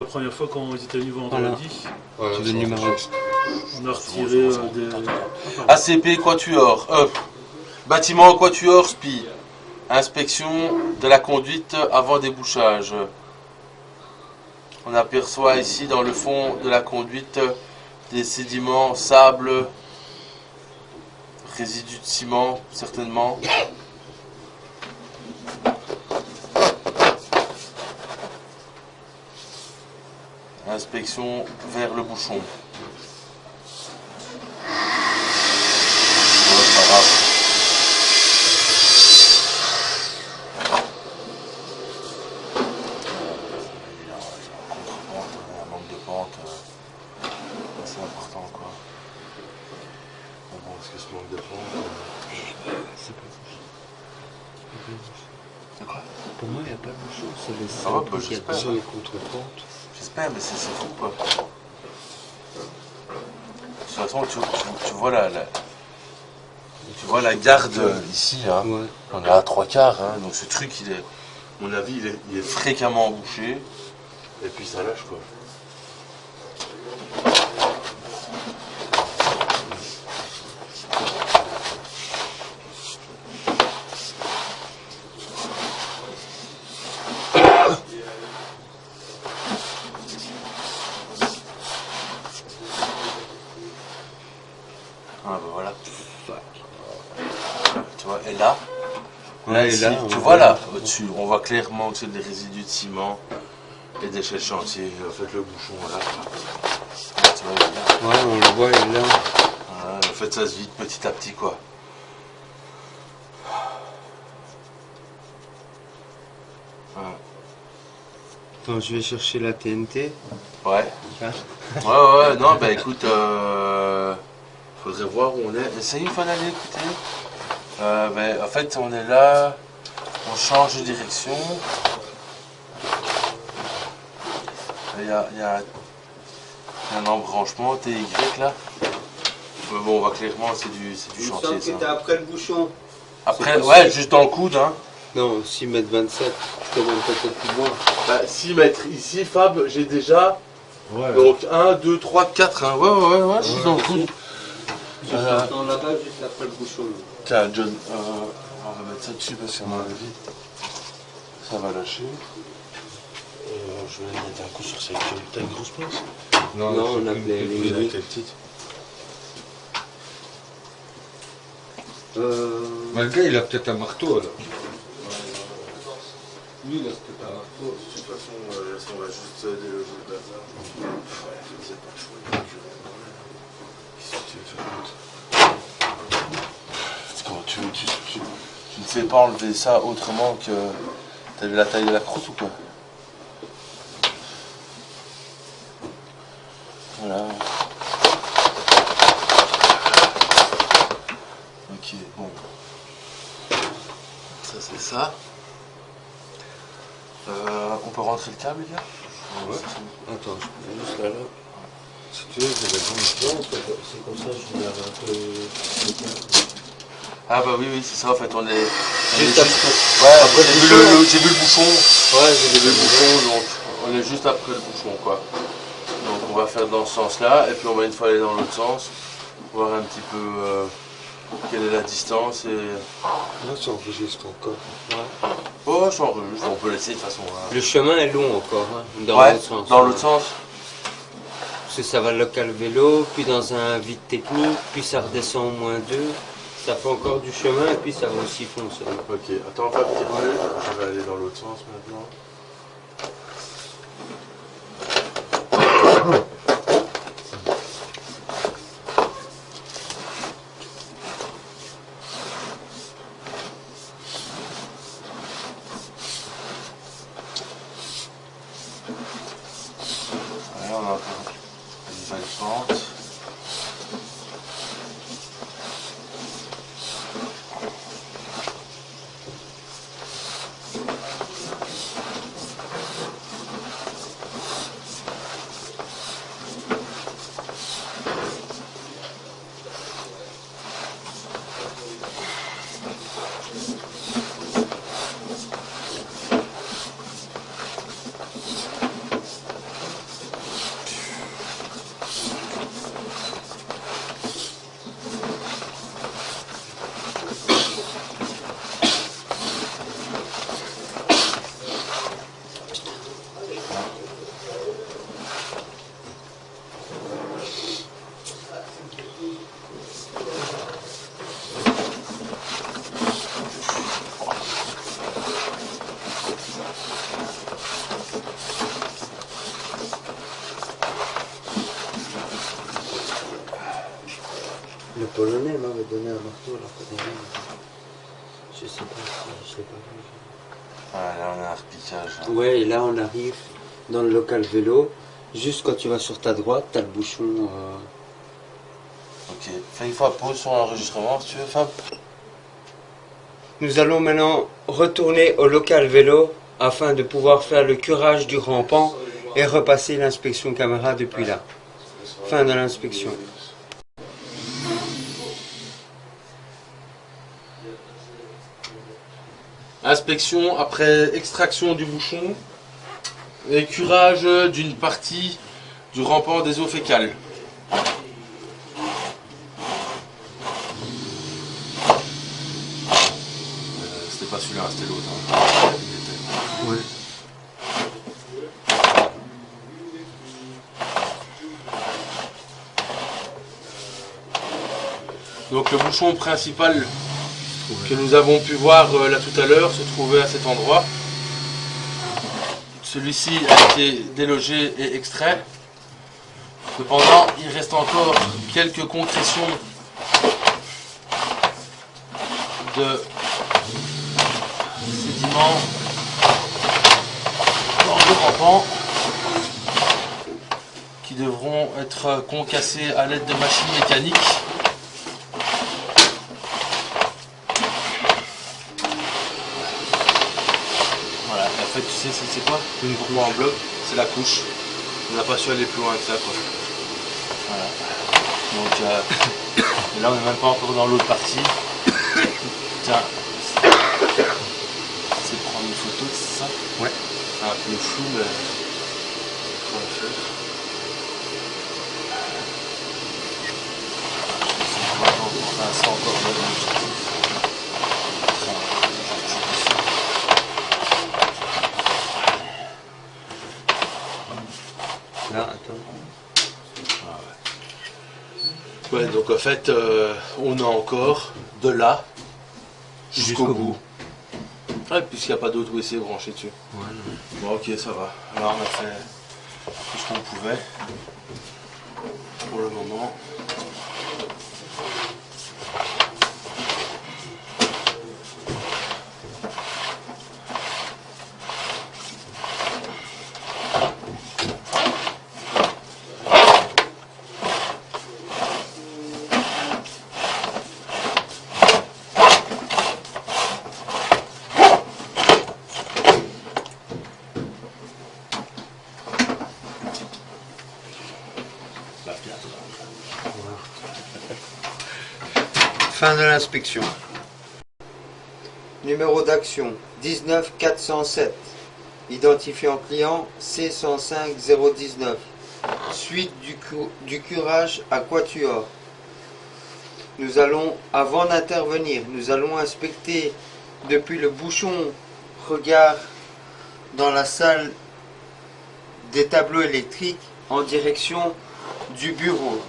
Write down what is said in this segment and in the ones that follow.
La première fois quand ils étaient venus vendredi, Tu veux le numéro? on a retiré des... ACP Quatuor, bâtiment Quatuor SPI. Inspection de la conduite avant débouchage. On aperçoit ici dans le fond de la conduite des sédiments, sable, résidus de ciment certainement. Inspection vers le bouchon. Ouais, pas grave. Un manque de pente, c'est important quoi. Mais bon, est-ce que ce manque de pente... C'est pas bouché. C'est quoi? Pour moi, il n'y a pas de bouchon. C'est les Ah ouais, bah, qu'il y a j'espère. sur les contrepentes. J'espère, mais c'est fou quoi. De toute façon, tu vois tu vois la garde ici, hein. Ouais. On est à 3/4, hein. Donc ce truc, il est, à mon avis, il est fréquemment bouché. Et puis ça lâche quoi. Ah bah voilà. Tu vois, et là, Ouais, ici, et là, tu on vois voit- là, au-dessus, on voit clairement que c'est des résidus de ciment et des déchets de chantier. En fait, le bouchon là. Tu vois, regarde. Ouais, on le voit, il est là. Voilà, en fait, ça se vide petit à petit quoi. Voilà. Attends, je vais chercher la TNT. Ouais. Hein? Ouais, non, bah écoute, faudrait voir où on est. Essaye une fois d'aller écouter. En fait, on est là, on change de direction. Il y a un embranchement TY là. Mais bon, on voit clairement, c'est du chantier ça. après le bouchon. Après, c'est ouais, possible. juste dans le coude, hein. Non, 6 mètres 27. Je te montre peut-être plus loin. Bah, 6 mètres ici, Fab, j'ai déjà. Ouais. Donc 1, 2, 3, 4. Hein. Ouais, juste dans le coude. Dans là-bas, juste après le bouchon. Tiens, John, on va mettre ça dessus parce qu'à mon avis, ça va lâcher. Je vais mettre un coup sur cette gueule. T'as une grosse pince? Non, on a les mini. Quelle petite? Mais le gars, il a peut-être un marteau alors. Lui, il a peut-être un marteau. De toute façon, on va juste déloger le bazar. C'est pas le choix. Qu'est-ce que tu veux faire d'autre? Comment tu ne sais pas enlever ça autrement que. T'as vu la taille de la croûte ou quoi? Voilà. Ok, bon. Ça c'est ça. On peut rentrer le câble, les gars? Ouais. Attends, je peux juste là. Si tu veux, je vais le prendre. C'est comme ça, je regarde un peu le câble. Ah bah oui, c'est ça en fait, on est Juste juste... après. Ouais, Après j'ai vu le bouchon. Ouais, J'ai vu le bouchon, donc on est juste après le bouchon quoi. Donc on va faire dans ce sens-là, et puis on va une fois aller dans l'autre sens, voir un petit peu quelle est la distance et... Là, ça enregistre encore. Ouais. Oh, je s'enregistre, on peut laisser de toute façon. Hein. Le chemin est long encore, hein, dans Ouais, l'autre sens. dans l'autre sens. Parce que ça va local vélo, puis dans un vide technique, puis ça redescend au -2. Ça fait encore du chemin, et puis ça va aussi foncer. Ok, attends, Fab, je vais aller dans l'autre sens maintenant. Là, on a encore une belle pente. Le Polonais m'avait donné un marteau là. Je sais pas si je l'ai pas vu. Ah, là on a un repiquage. Hein. Ouais, et là on arrive dans le local vélo. Juste quand tu vas sur ta droite, t'as le bouchon. Ok, fais une fois pause sur l'enregistrement si tu veux, Fab. Nous allons maintenant retourner au local vélo afin de pouvoir faire le curage du rampant et repasser l'inspection caméra depuis là. Fin de l'inspection. Inspection après extraction du bouchon et curage d'une partie du rampant des eaux fécales. C'était pas celui-là, c'était l'autre. Hein. Ouais. Donc le bouchon principal que nous avons pu voir là tout à l'heure se trouvait à cet endroit. Celui-ci a été délogé et extrait. Cependant, il reste encore quelques concrétions de sédiments dans le rampant qui devront être concassés à l'aide de machines mécaniques. Voilà, en fait, tu sais, c'est quoi? Une couche en bloc, c'est la couche. On n'a pas su aller plus loin que ça, quoi. Voilà. Donc, et là, on n'est même pas encore dans l'autre partie. Tiens, c'est prendre une photo, c'est ça? Ouais. C'est un peu flou, mais on va le faire. C'est encore là dans l'objectif. Là, attends. Ouais, donc en fait, on a encore de là jusqu'au bout. Ouais, puisqu'il n'y a pas d'autre WC branché dessus. Ouais, Bon, ok, ça va. Alors, on a fait tout ce qu'on pouvait pour le moment. Fin de l'inspection. Numéro d'action 19407. Identifiant client C105019. Suite du curage à Quatuor. Nous allons, avant d'intervenir, nous allons inspecter depuis le bouchon regard dans la salle des tableaux électriques en direction du bureau.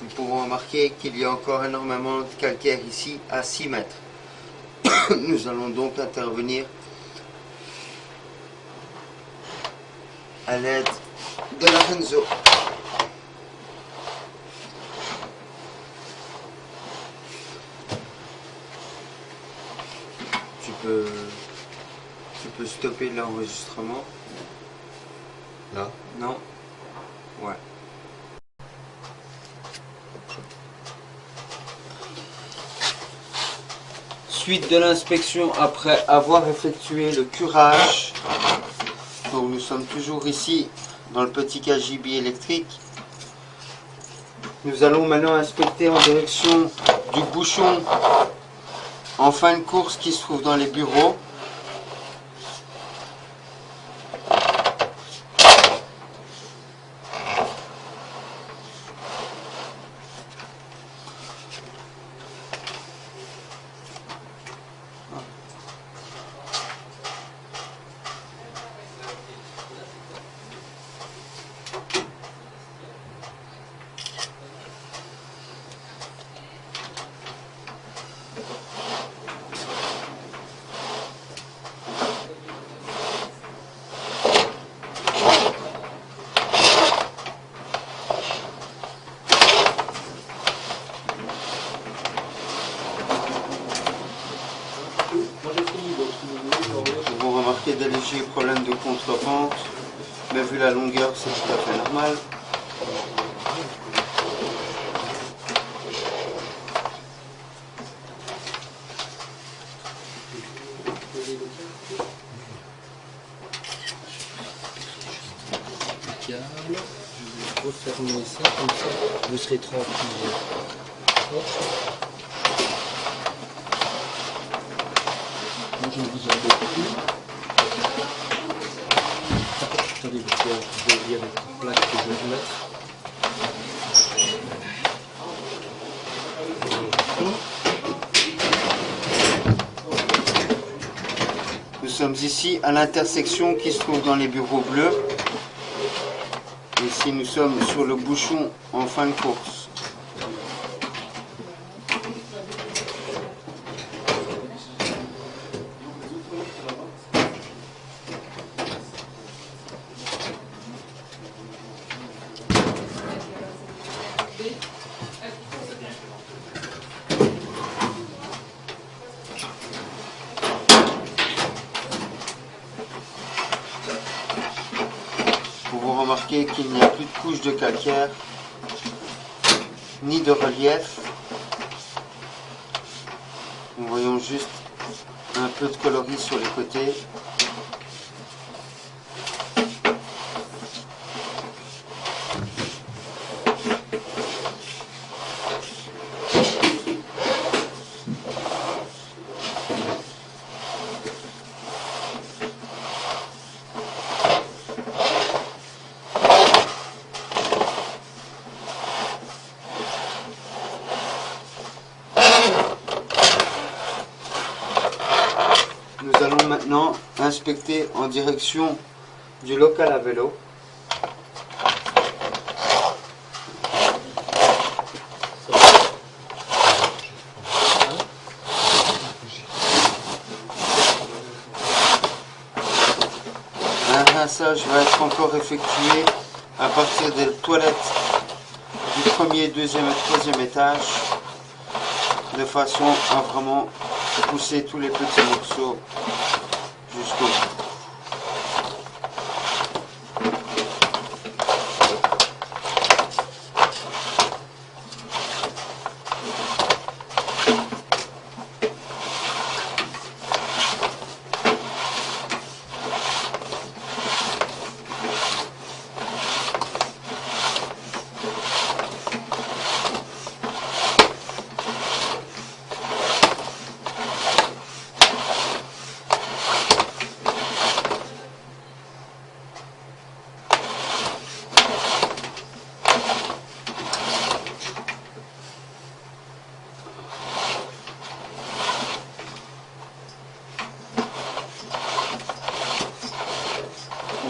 Nous pouvons remarquer qu'il y a encore énormément de calcaire ici à 6 mètres. Nous allons donc intervenir à l'aide de la Renzo. Tu peux stopper l'enregistrement. Là? Non. Ouais. Suite de l'inspection après avoir effectué le curage. Donc nous sommes toujours ici dans le petit KGB électrique. Nous allons maintenant inspecter en direction du bouchon en fin de course qui se trouve dans les bureaux. Vous remarquez des légers problèmes de contre-pente, mais vu la longueur, c'est tout à fait normal. Je vais refermer ça, comme ça vous serez tranquille. Hop. Moi je ne vous embête plus. Attendez, je vais lire avec une plaque que je vais mettre. Nous sommes ici à l'intersection qui se trouve dans les bureaux bleus. Ici nous sommes sur le bouchon en fin de course. Vous remarquez qu'il n'y a plus de couche de calcaire, ni de relief. Nous voyons juste un peu de coloris sur les côtés. Nous allons maintenant inspecter en direction du local à vélo. Un rinçage va être encore effectué à partir des toilettes du premier, deuxième et troisième étage, de façon à vraiment pousser tous les petits morceaux jusqu'au bout.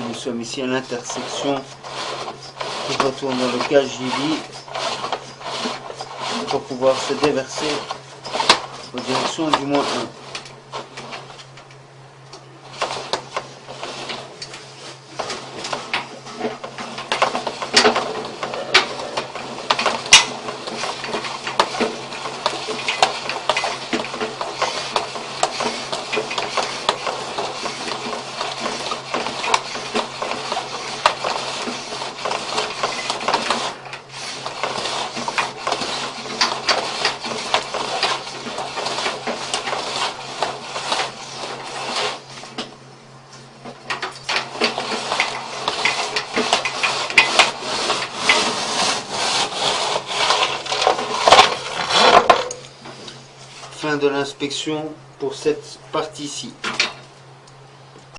Nous sommes ici à l'intersection qui retourne dans le KGB pour pouvoir se déverser en direction du moins 1. fin de l'inspection pour cette partie-ci.